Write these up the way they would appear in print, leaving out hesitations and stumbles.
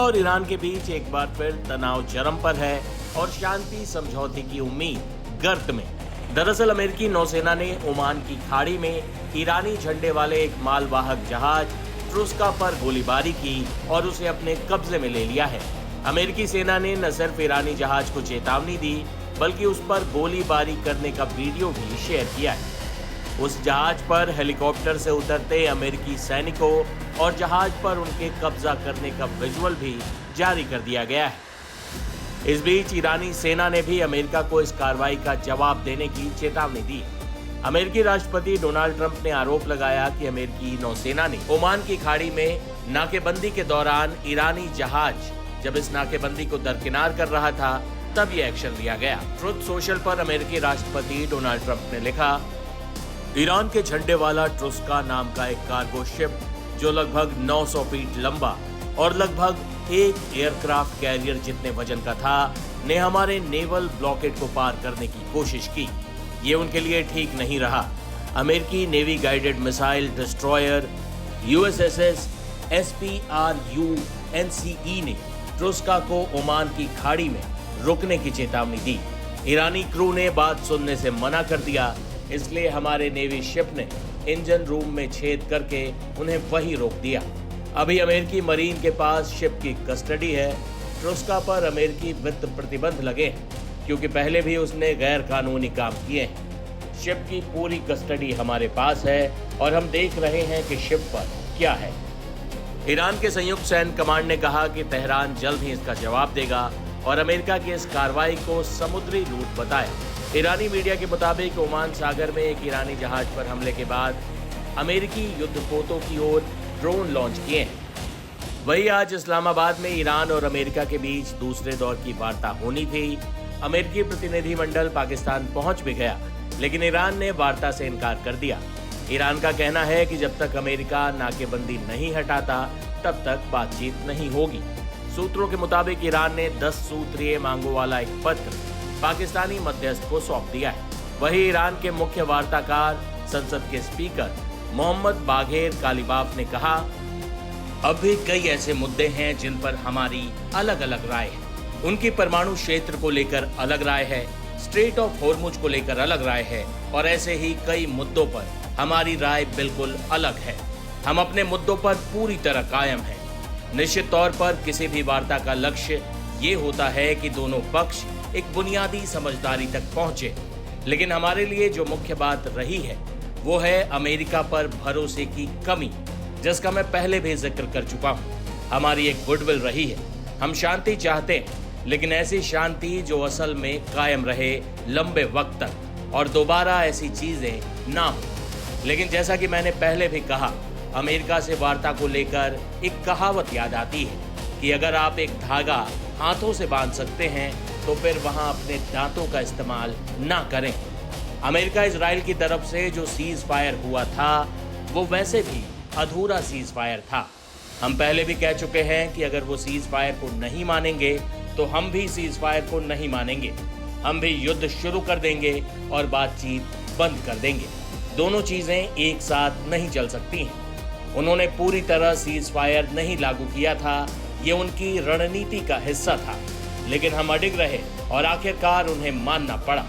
और ईरान के बीच एक बार फिर तनाव चरम पर है और शांति समझौते की उम्मीद गर्त में। दरअसल अमेरिकी नौसेना ने ओमान की खाड़ी में ईरानी झंडे वाले एक मालवाहक जहाज ट्रुस्का पर गोलीबारी की और उसे अपने कब्जे में ले लिया है। अमेरिकी सेना ने न सिर्फ ईरानी जहाज को चेतावनी दी बल्कि उस पर गोलीबारी करने का वीडियो भी शेयर किया है। उस जहाज पर हेलीकॉप्टर से उतरते अमेरिकी सैनिकों और जहाज पर उनके कब्जा करने का विजुअल भी जारी कर दिया गया है। इस बीच ईरानी सेना ने भी अमेरिका को इस कार्रवाई का जवाब देने की चेतावनी दी। अमेरिकी राष्ट्रपति डोनाल्ड ट्रंप ने आरोप लगाया कि अमेरिकी नौसेना ने ओमान की खाड़ी में नाकेबंदी के दौरान ईरानी जहाज जब इस नाकेबंदी को दरकिनार कर रहा था तब ये एक्शन लिया गया। ट्रुथ सोशल पर अमेरिकी राष्ट्रपति डोनाल्ड ट्रंप ने लिखा, ईरान के झंडे वाला ट्रुस्का नाम का एक कार्गो शिप जो लगभग 900 फीट लंबा और लगभग एक एयरक्राफ्ट कैरियर जितने वजन का था ने हमारे नेवल ब्लॉकेट को पार करने की कोशिश की। ये उनके लिए ठीक नहीं रहा। अमेरिकी navy guided missile destroyer USS SPRUNCE ने ट्रुस्का को ओमान की खाड़ी में रुकने की चेतावनी दी। ईरानी क्रू ने बात सुनने से मना कर दिया, इसलिए हमारे नेवी शिप ने इंजन रूम में छेद करके उन्हें वहीं रोक दिया। अभी अमेरिकी मरीन के पास शिप की कस्टडी है। ट्रुस्का पर अमेरिकी वित्त प्रतिबंध लगे हैं क्योंकि पहले भी उसने गैर कानूनी काम किए हैं। शिप की पूरी कस्टडी हमारे पास है और हम देख रहे हैं कि शिप पर क्या है। ईरान के संयुक्त सैन्य कमांड ने कहा कि तेहरान जल्द ही इसका जवाब देगा और अमेरिका की इस कार्रवाई को समुद्री लूट बताया। ईरानी मीडिया के मुताबिक ओमान सागर में एक ईरानी जहाज पर हमले के बाद अमेरिकी युद्धपोतों की ओर ड्रोन लॉन्च किए हैं। वही आज इस्लामाबाद में ईरान और अमेरिका के बीच दूसरे दौर की वार्ता होनी थी। अमेरिकी प्रतिनिधिमंडल पाकिस्तान पहुंच भी गया, लेकिन ईरान ने वार्ता से इनकार कर दिया। ईरान का कहना है कि जब तक अमेरिका नाकेबंदी नहीं हटाता तब तक बातचीत नहीं होगी। सूत्रों के मुताबिक ईरान ने 10 सूत्रीय मांगों वाला एक पत्र पाकिस्तानी मध्यस्थ को सौंप दिया है। वही ईरान के मुख्य वार्ताकार संसद के स्पीकर मोहम्मद बाघेर कालिबाफ ने कहा, अब भी कई ऐसे मुद्दे हैं जिन पर हमारी अलग अलग राय है। उनकी परमाणु क्षेत्र को लेकर अलग राय है, स्ट्रेट ऑफ होर्मुज को लेकर अलग राय है और ऐसे ही कई मुद्दों पर हमारी राय बिल्कुल अलग है। हम अपने मुद्दों पर पूरी तरह कायम हैं। निश्चित तौर पर किसी भी वार्ता का लक्ष्य ये होता है कि दोनों पक्ष एक बुनियादी समझदारी तक पहुंचे, लेकिन हमारे लिए जो मुख्य बात रही है वो है अमेरिका पर भरोसे की कमी, जिसका मैं पहले भी जिक्र कर चुका हूं। हमारी एक गुडविल रही है। हम शांति चाहते हैं, लेकिन ऐसी शांति जो असल में कायम रहे लंबे वक्त तक और दोबारा ऐसी चीजें ना हो। लेकिन जैसा कि मैंने पहले भी कहा, अमेरिका से वार्ता को लेकर एक कहावत याद आती है कि अगर आप एक धागा हाथों से बांध सकते हैं तो फिर वहां अपने दांतों का इस्तेमाल ना करें। अमेरिका इजराइल की तरफ से जो सीज फायर हुआ था वो वैसे भी अधूरा सीज फायर था। हम पहले भी कह चुके हैं कि अगर वो सीज फायर को नहीं मानेंगे तो हम भी सीज फायर को नहीं मानेंगे। हम भी युद्ध शुरू कर देंगे और बातचीत बंद कर देंगे। दोनों चीजें एक साथ नहीं चल सकती हैं। उन्होंने पूरी तरह सीज फायर नहीं लागू किया था, ये उनकी रणनीति का हिस्सा था, लेकिन हम अडिग रहे और आखिरकार उन्हें मानना पड़ा।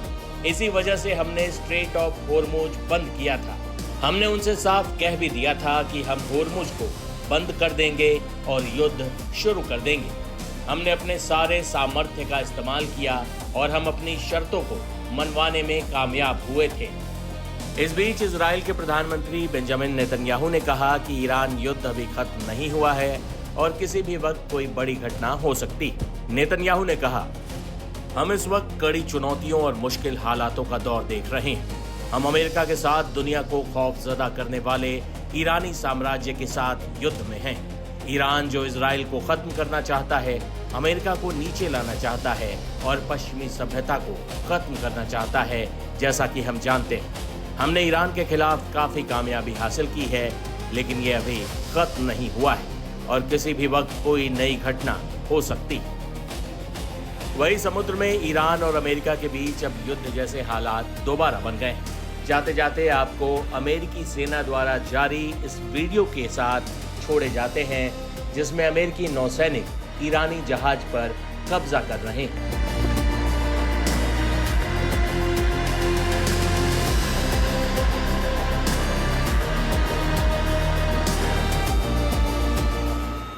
इसी वजह से हमने स्ट्रेट ऑफ होर्मुज बंद किया था। हमने उनसे साफ कह भी दिया था कि हम होर्मुज को बंद कर देंगे और युद्ध शुरू कर देंगे। हमने अपने सारे सामर्थ्य का इस्तेमाल किया और हम अपनी शर्तों को मनवाने में कामयाब हुए थे। इस बीच इजराइल के प्रधानमंत्री बेंजामिन नेतन्याहू ने कहा कि ईरान युद्ध अभी खत्म नहीं हुआ है और किसी भी वक्त कोई बड़ी घटना हो सकती। नेतन्याहू ने कहा, हम इस वक्त कड़ी चुनौतियों और मुश्किल हालातों का दौर देख रहे हैं। हम अमेरिका के साथ दुनिया को खौफजदा करने वाले ईरानी साम्राज्य के साथ युद्ध में हैं। ईरान जो इजराइल को खत्म करना चाहता है, अमेरिका को नीचे लाना चाहता है और पश्चिमी सभ्यता को खत्म करना चाहता है। जैसा कि हम जानते हैं, हमने ईरान के खिलाफ काफी कामयाबी हासिल की है, लेकिन ये अभी खत्म नहीं हुआ है और किसी भी वक्त कोई नई घटना हो सकती है। वही समुद्र में ईरान और अमेरिका के बीच अब युद्ध जैसे हालात दोबारा बन गए हैं। जाते जाते आपको अमेरिकी सेना द्वारा जारी इस वीडियो के साथ छोड़े जाते हैं, जिसमें अमेरिकी नौसैनिक ईरानी जहाज पर कब्जा कर रहे हैं।